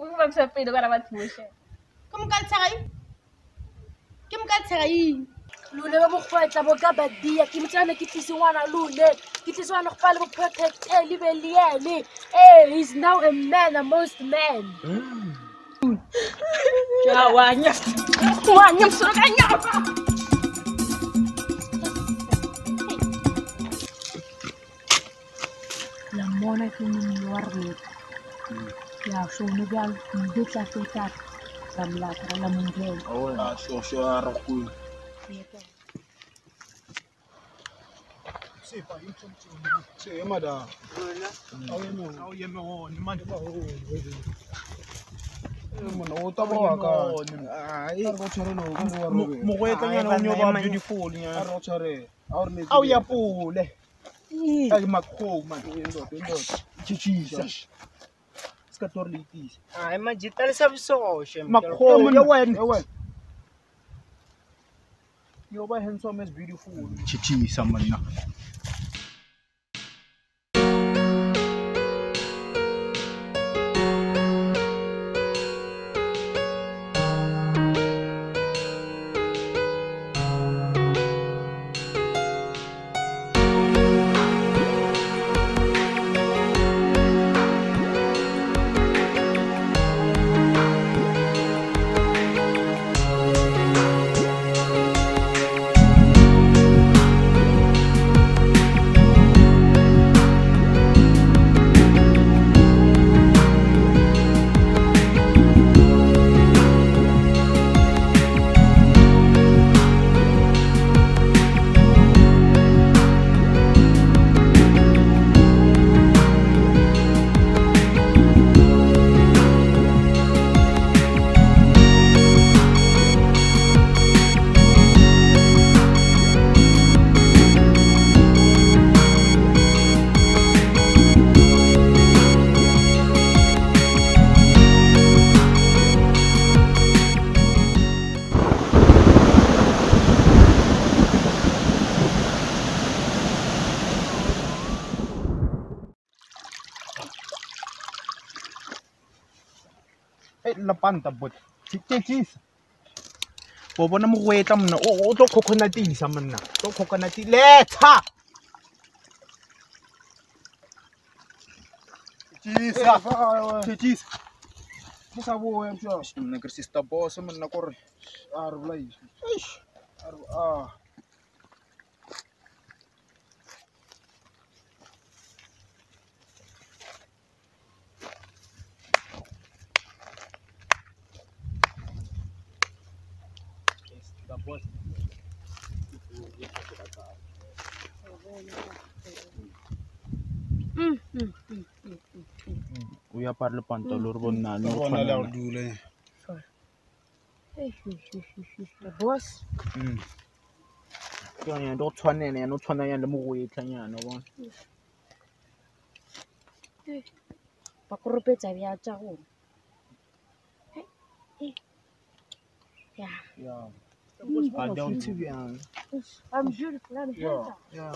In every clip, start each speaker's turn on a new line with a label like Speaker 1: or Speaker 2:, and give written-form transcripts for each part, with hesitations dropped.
Speaker 1: Umem sa pelo ka naman po siya.
Speaker 2: Kumukatsakai. Lule ba mokgwetla mo ka badia ke mtsana ke tliswana lule ke tliswana go pala mo protect libe liene he's now a man amongst men
Speaker 1: Wanya suruh kanya apa?
Speaker 2: la mona ke mwarne ya so no gal ndetsa feta samla tra la mungel
Speaker 3: so araku Se mada.
Speaker 4: Lapanta but cheese bobo na mogwetla mna o tlo coconutisa mna tlo coconut letha cheese
Speaker 3: Sabo em sure.
Speaker 4: mna ke sister boss mna ko re
Speaker 3: Arulai.
Speaker 4: the boss o ya parle pantalon bonna no
Speaker 3: Bona la dule.
Speaker 2: the boss
Speaker 4: ke yona ndo tshwanela ya no tshwana ya le mogwetla nyana bona
Speaker 2: ba koropetsa bja tša go
Speaker 4: yeah I don't see bjang
Speaker 2: I'm beautiful I'm handsome
Speaker 4: yeah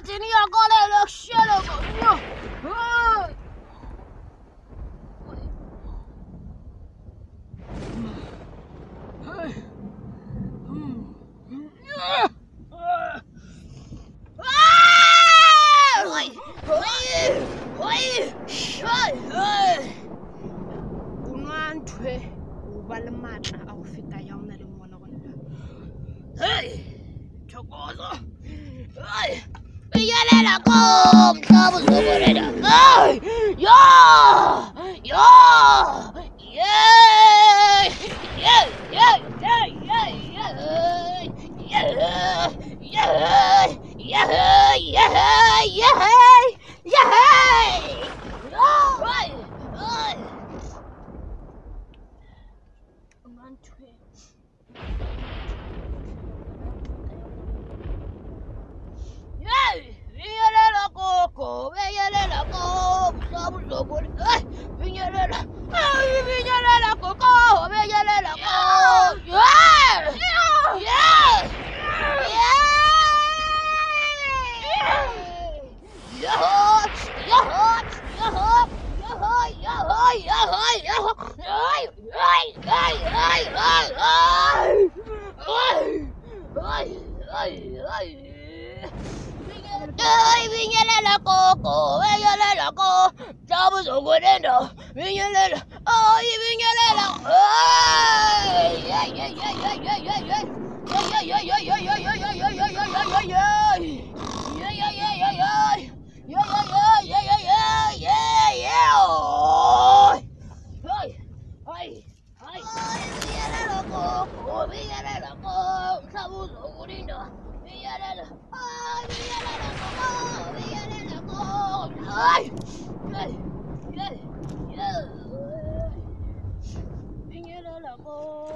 Speaker 2: tenía cola de los cielos, coño. Unwantwe uba le matla a go feta ya o na le ngwana gonna. Thokozo. Yalela ko mhlaba uzoborela. Yo! Vinyalela koko, vinyalela ko, jabu zongorendo, vinyalela, vinyalela, Vinyalela ko.